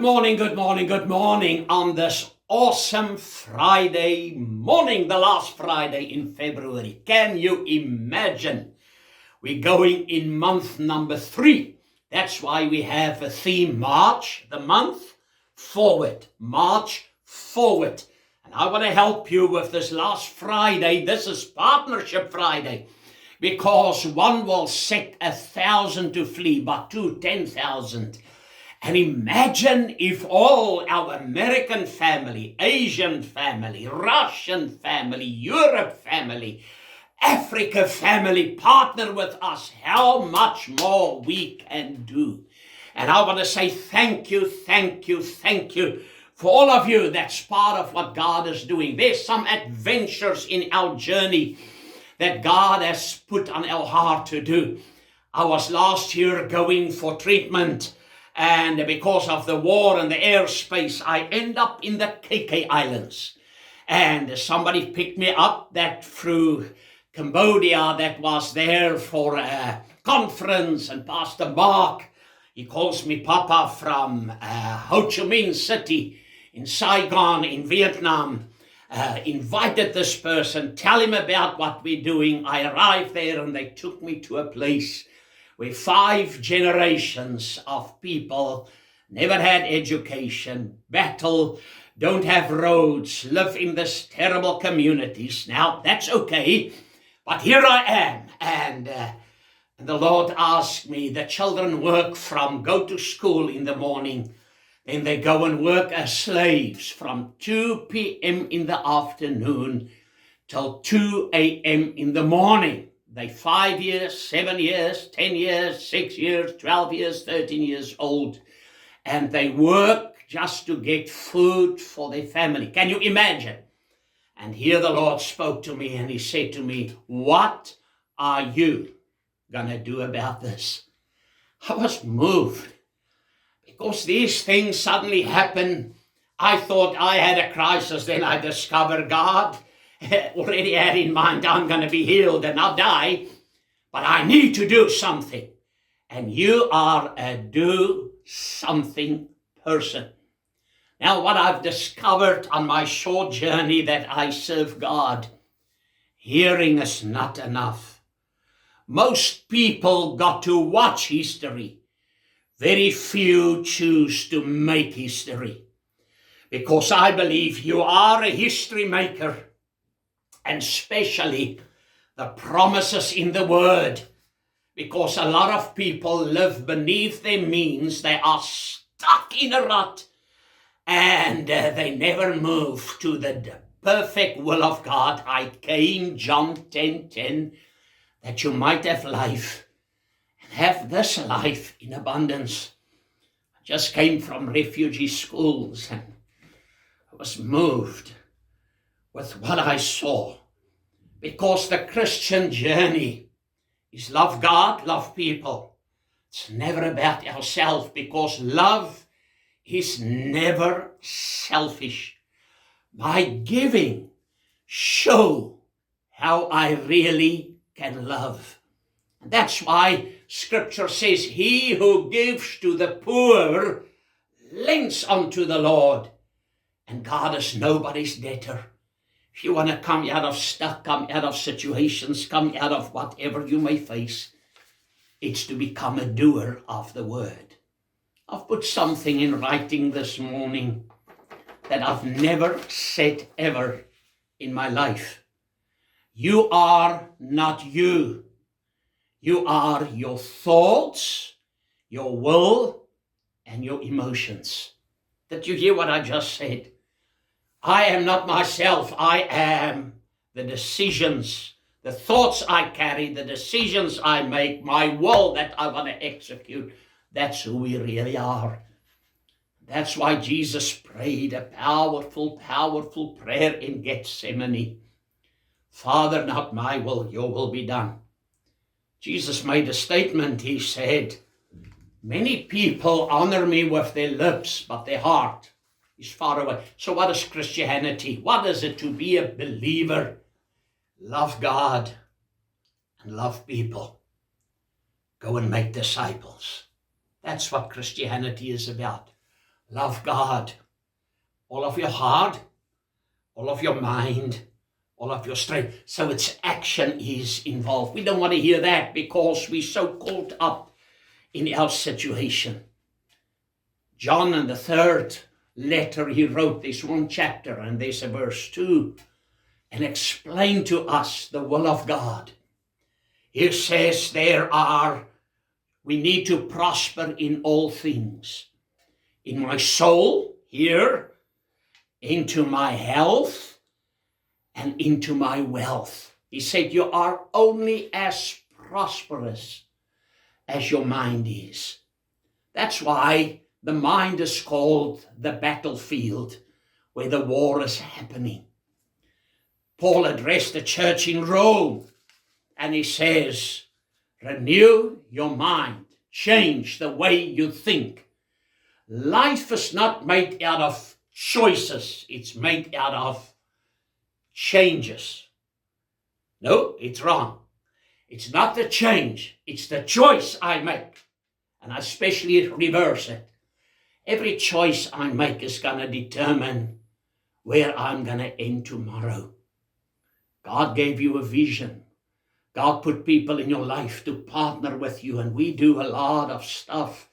good morning on this awesome Friday morning, the last Friday in February. Can you imagine? We're going in month number 3. That's why we have a theme, March, the month forward, March forward. And I want to help you with this last Friday. This is Partnership Friday, because one will set 1,000 to flee, but 2, 10,000. And imagine if all our American family, Asian family, Russian family, Europe family, Africa family partner with us, how much more we can do. And I want to say thank you for all of you that's part of what God is doing. There's some adventures in our journey that God has put on our heart to do. I was last year going for treatment, and because of the war and the airspace, I end up in the KK Islands. And somebody picked me up that through Cambodia that was there for a conference. And Pastor Mark, he calls me Papa, from Ho Chi Minh City in Saigon in Vietnam, invited this person, tell him about what we're doing. I arrived there and they took me to a place where 5 generations of people never had education, battle, don't have roads, live in this terrible communities. Now, that's okay, but here I am, and the Lord asked me, the children go to school in the morning, then they go and work as slaves from 2 p.m. in the afternoon till 2 a.m. in the morning. They 5 years, 7 years, 10 years, 6 years, 12 years, 13 years old. And they work just to get food for their family. Can you imagine? And here the Lord spoke to me and he said to me, what are you going to do about this? I was moved because these things suddenly happen. I thought I had a crisis. Then I discovered God already had in mind, I'm going to be healed and I'll die, but I need to do something. And you are a do something person. Now, what I've discovered on my short journey that I serve God, hearing is not enough. Most people got to watch history. Very few choose to make history. Because I believe you are a history maker, and especially the promises in the Word, because a lot of people live beneath their means. They are stuck in a rut, and they never move to the perfect will of God. I came, John 10:10, that you might have life, and have this life in abundance. I just came from refugee schools, and I was moved with what I saw, because the Christian journey is love God, love people. It's never about ourselves, because love is never selfish. My giving show how I really can love. And that's why Scripture says, he who gives to the poor lends unto the Lord, and God is nobody's debtor. If you want to come out of stuck, come out of situations, come out of whatever you may face, it's to become a doer of the word. I've put something in writing this morning that I've never said ever in my life. You are not you. You are your thoughts, your will, and your emotions. Did you hear what I just said? I am not myself. I am the decisions, the thoughts I carry, the decisions I make, my will that I want to execute. That's who we really are. That's why Jesus prayed a powerful, powerful prayer in Gethsemane. Father, not my will, your will be done. Jesus made a statement. He said, many people honor me with their lips, but their heart is far away. So what is Christianity? What is it to be a believer? Love God and love people. Go and make disciples. That's what Christianity is about. Love God. All of your heart, all of your mind, all of your strength. So its action is involved. We don't want to hear that because we're so caught up in our situation. John, in the third letter he wrote, this one chapter, and there's a verse 2, and explain to us the will of God. He says we need to prosper in all things. In my soul, here, into my health, and into my wealth. He said, you are only as prosperous as your mind is. That's why the mind is called the battlefield where the war is happening. Paul addressed the church in Rome, and he says, renew your mind, change the way you think. Life is not made out of choices, it's made out of changes. No, it's wrong. It's not the change, it's the choice I make. And I especially reverse it. Every choice I make is going to determine where I'm going to end tomorrow. God gave you a vision. God put people in your life to partner with you, and we do a lot of stuff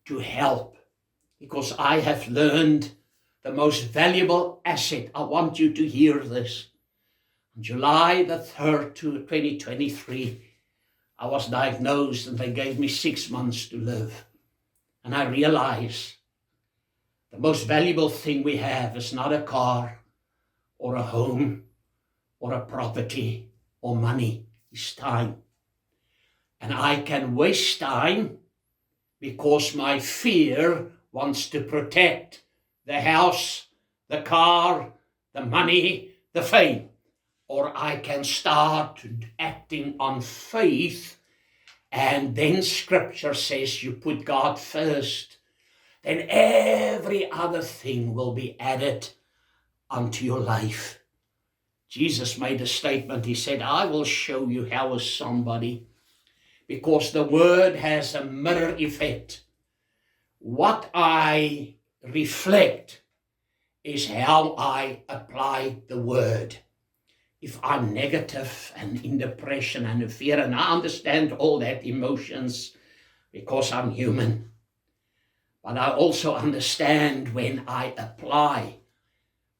to help. Because I have learned the most valuable asset. I want you to hear this. On July the 3rd, 2023, I was diagnosed and they gave me 6 months to live. And I realized the most valuable thing we have is not a car or a home or a property or money. It's time. And I can waste time because my fear wants to protect the house, the car, the money, the fame. Or I can start acting on faith, and then Scripture says you put God first, then every other thing will be added unto your life. Jesus made a statement. He said, I will show you how is somebody, because the word has a mirror effect. What I reflect is how I apply the word. If I'm negative and in depression and in fear, and I understand all that emotions because I'm human, but I also understand when I apply,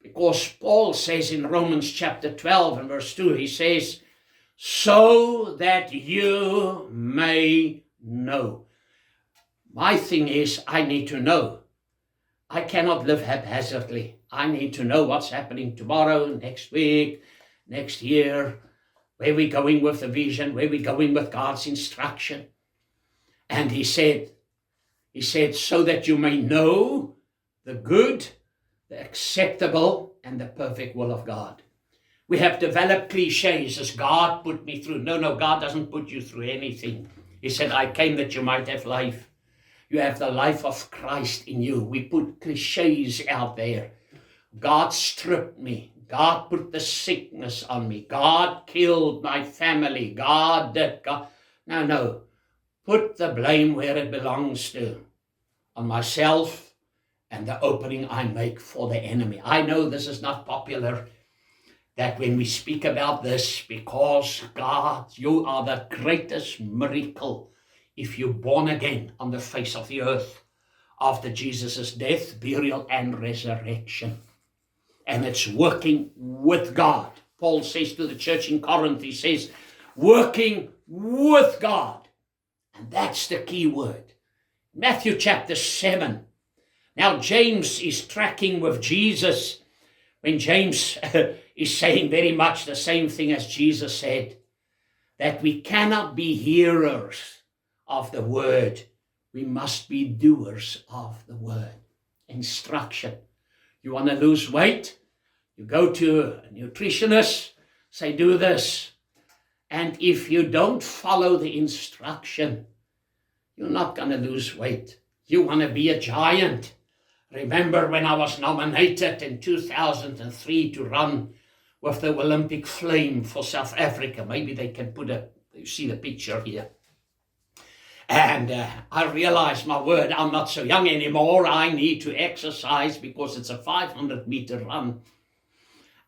because Paul says in Romans chapter 12 and verse 2, he says, so that you may know. My thing is, I need to know. I cannot live haphazardly. I need to know what's happening tomorrow, next week, next year, where we're going with the vision, where we're going with God's instruction. And he said, so that you may know the good, the acceptable, and the perfect will of God. We have developed cliches as God put me through. No, God doesn't put you through anything. He said, I came that you might have life. You have the life of Christ in you. We put cliches out there. God stripped me. God put the sickness on me. God killed my family. God did. God. No. Put the blame where it belongs to. On myself and the opening I make for the enemy. I know this is not popular, that when we speak about this, because God, you are the greatest miracle if you're born again on the face of the earth after Jesus' death, burial, and resurrection. And it's working with God. Paul says to the church in Corinth, he says, working with God. And that's the key word. Matthew chapter 7. Now James is tracking with Jesus when James is saying very much the same thing as Jesus said, that we cannot be hearers of the word. We must be doers of the word. Instruction. You want to lose weight? You go to a nutritionist, say, do this. And if you don't follow the instruction, you're not going to lose weight. You want to be a giant. Remember when I was nominated in 2003 to run with the Olympic flame for South Africa. Maybe they can you see the picture here. And I realized, my word, I'm not so young anymore. I need to exercise because it's a 500-meter run.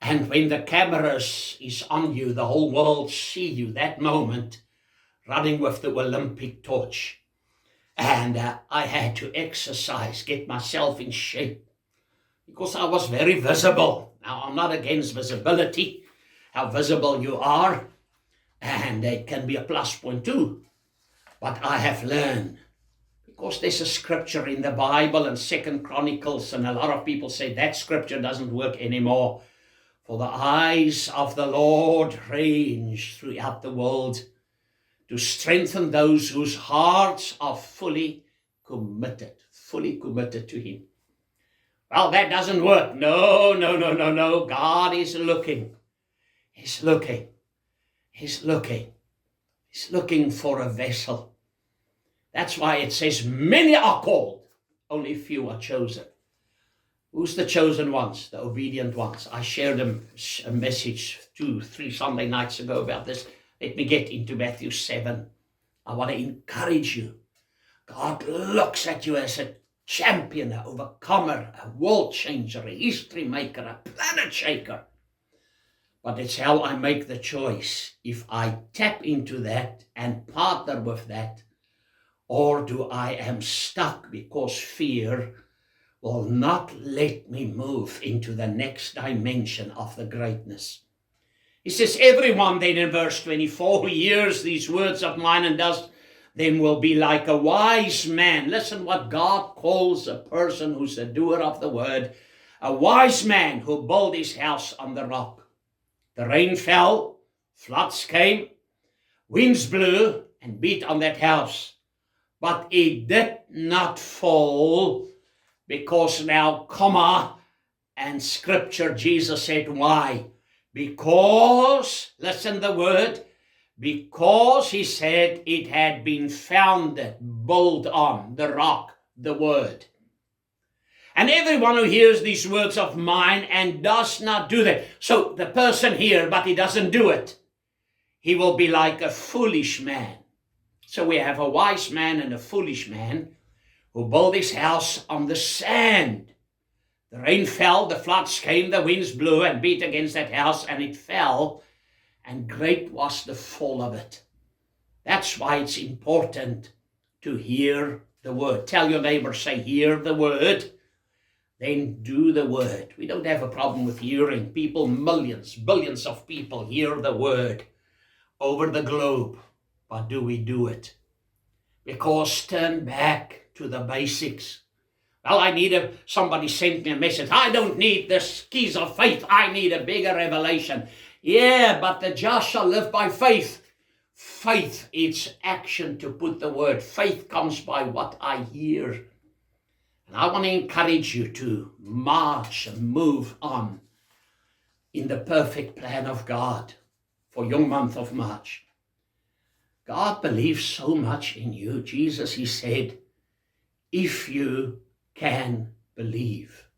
And when the cameras is on you, the whole world see you that moment running with the Olympic torch. And I had to exercise, get myself in shape, because I was very visible. Now, I'm not against visibility, how visible you are, and it can be a plus point too. But I have learned, because there's a scripture in the Bible and 2 Chronicles, and a lot of people say that scripture doesn't work anymore. For the eyes of the Lord range throughout the world to strengthen those whose hearts are fully committed to Him. Well, that doesn't work. No. God is looking. He's looking. He's looking for a vessel. That's why it says many are called, only few are chosen. Who's the chosen ones? The obedient ones. I shared a message 2-3 Sunday nights ago about this. Let me get into Matthew 7. I want to encourage you. God looks at you as a champion, an overcomer, a world changer, a history maker, a planet shaker. But it's how I make the choice. If I tap into that and partner with that, or do I am stuck because fear will not let me move into the next dimension of the greatness. He says, everyone then in verse 24 who hears these words of mine and does them will be like a wise man. Listen what God calls a person who's a doer of the word. A wise man who built his house on the rock. The rain fell, floods came, winds blew and beat on that house. But it did not fall because now, and scripture, Jesus said, why? Because, listen the word, because he said it had been founded, built on the rock, the word. And everyone who hears these words of mine and does not do them. So the person here, but he doesn't do it. He will be like a foolish man. So we have a wise man and a foolish man who built his house on the sand. The rain fell, the floods came, the winds blew and beat against that house, and it fell, and great was the fall of it. That's why it's important to hear the word. Tell your neighbor, say, hear the word, then do the word. We don't have a problem with hearing. People, millions, billions of people hear the word over the globe. But do we do it? Because turn back to the basics. Well, somebody sent me a message. I don't need the keys of faith. I need a bigger revelation. Yeah, but the just shall live by faith. Faith, it's action to put the word. Faith comes by what I hear. And I want to encourage you to march and move on in the perfect plan of God for your month of March. God believes so much in you. Jesus, he said, if you can believe,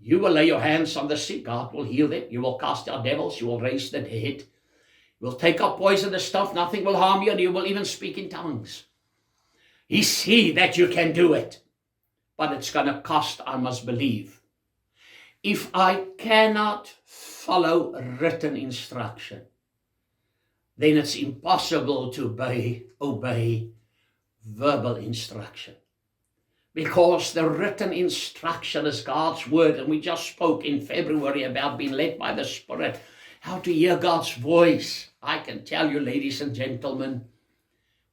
you will lay your hands on the sick, God will heal them. You will cast out devils, you will raise the dead. You will take up poisonous stuff, nothing will harm you, and you will even speak in tongues. He see that you can do it, but it's going to cost, I must believe. If I cannot follow written instruction, then it's impossible to obey verbal instruction. Because the written instruction is God's word, and we just spoke in February about being led by the Spirit, how to hear God's voice. I can tell you, ladies and gentlemen,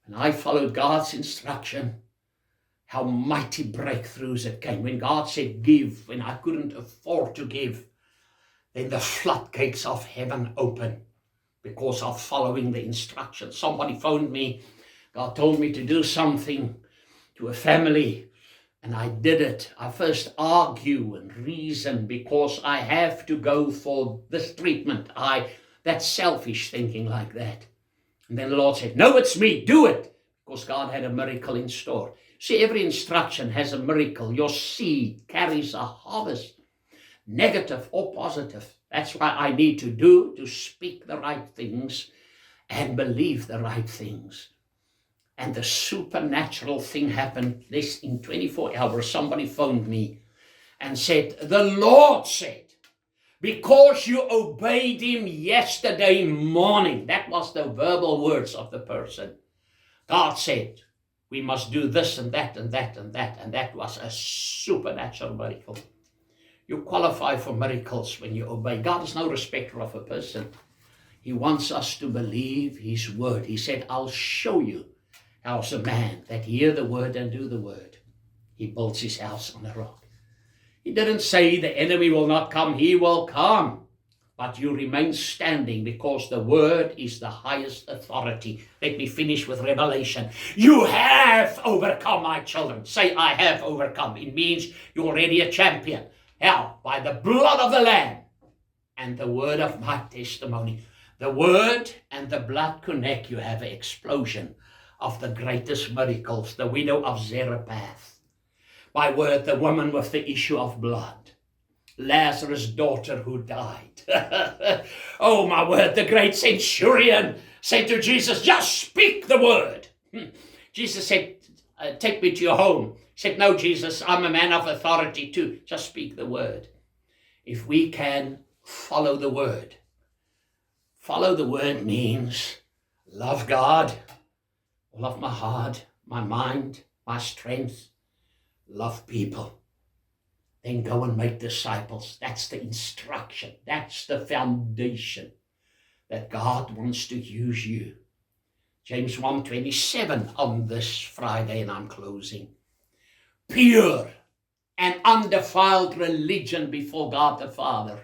when I followed God's instruction, how mighty breakthroughs it came. When God said give, when I couldn't afford to give, then the floodgates of heaven opened. Because of following the instructions. Somebody phoned me. God told me to do something to a family, and I did it. I first argue and reason because I have to go for this treatment. That's selfish thinking like that. And then the Lord said, no, it's me, do it. Because God had a miracle in store. See, every instruction has a miracle. Your seed carries a harvest, negative or positive. That's why I need to speak the right things and believe the right things. And the supernatural thing happened. This in 24 hours, somebody phoned me and said, the Lord said, because you obeyed him yesterday morning, that was the verbal words of the person. God said, we must do this and that and that and that. And that was a supernatural miracle. You qualify for miracles when you obey. God is no respecter of a person. He wants us to believe his word. He said, I'll show you how's a man that hear the word and do the word. He builds his house on a rock. He didn't say the enemy will not come. He will come. But you remain standing because the word is the highest authority. Let me finish with Revelation. You have overcome, my children. Say, I have overcome. It means you're already a champion. How? By the blood of the Lamb and the word of my testimony. The word and the blood connect. You have an explosion of the greatest miracles. The widow of Zarephath. By word, the woman with the issue of blood. Lazarus' daughter who died. Oh, my word, the great centurion said to Jesus, just speak the word. Jesus said, take me to your home. He said, no, Jesus, I'm a man of authority too. Just speak the word. If we can follow the word means love God, all of my heart, my mind, my strength, love people. Then go and make disciples. That's the instruction. That's the foundation that God wants to use you. James 1:27 on this Friday, and I'm closing. Pure and undefiled religion before God the Father.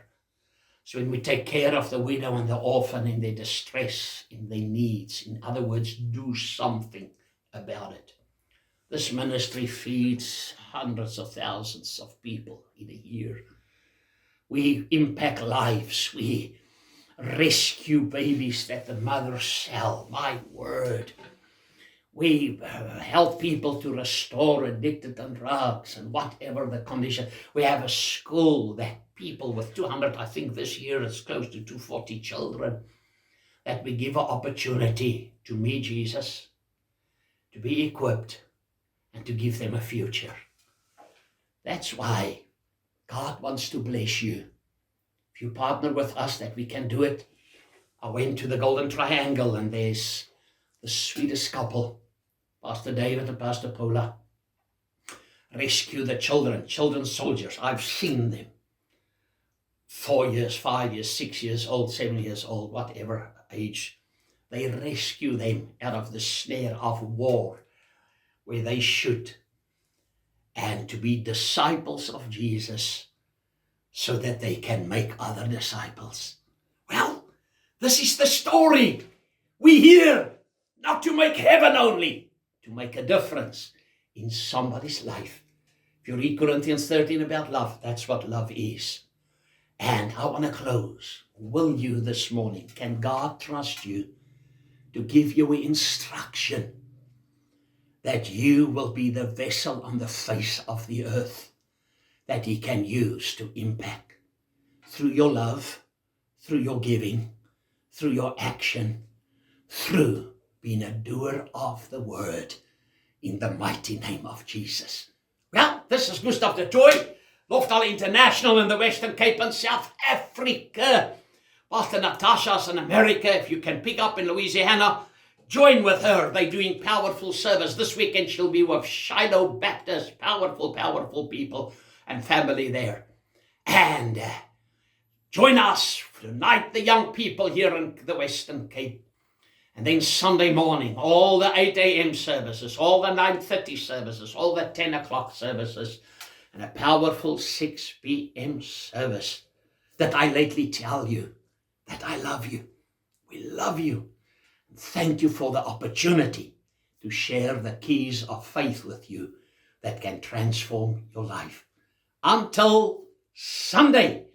So when we take care of the widow and the orphan in their distress, in their needs, in other words, do something about it. This ministry feeds hundreds of thousands of people in a year. We impact lives. We rescue babies that the mothers sell. My word. We help people to restore addicted on drugs and whatever the condition. We have a school that people with 200, I think this year it's close to 240 children, that we give an opportunity to meet Jesus, to be equipped, and to give them a future. That's why God wants to bless you. If you partner with us that we can do it. I went to the Golden Triangle and there's the sweetest couple, Pastor David and Pastor Paula, rescue the children soldiers. I've seen them. 4 years, 5 years, 6 years old, 7 years old, whatever age. They rescue them out of the snare of war, where they should, and to be disciples of Jesus so that they can make other disciples. Well, this is the story. We're here not to make heaven only, to make a difference in somebody's life. If you read Corinthians 13 about love, that's what love is. And I want to close. Will you this morning, can God trust you to give you instruction that you will be the vessel on the face of the earth that he can use to impact through your love, through your giving, through your action, through being a doer of the word in the mighty name of Jesus. Well, this is Gustav de Toy, Lofdal International in the Western Cape and South Africa. Pastor Natasha's in America. If you can pick up in Louisiana, join with her. They're doing powerful service. This weekend she'll be with Shiloh Baptist. Powerful, powerful people and family there. And join us tonight, the young people here in the Western Cape. And then Sunday morning, all the 8 a.m. services, all the 9:30 services, all the 10 o'clock services, and a powerful 6 p.m. service that I lately tell you that I love you. We love you. Thank you for the opportunity to share the keys of faith with you that can transform your life. Until Sunday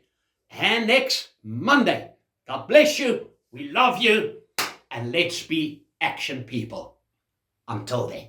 and next Monday, God bless you. We love you. And let's be action people. Until then.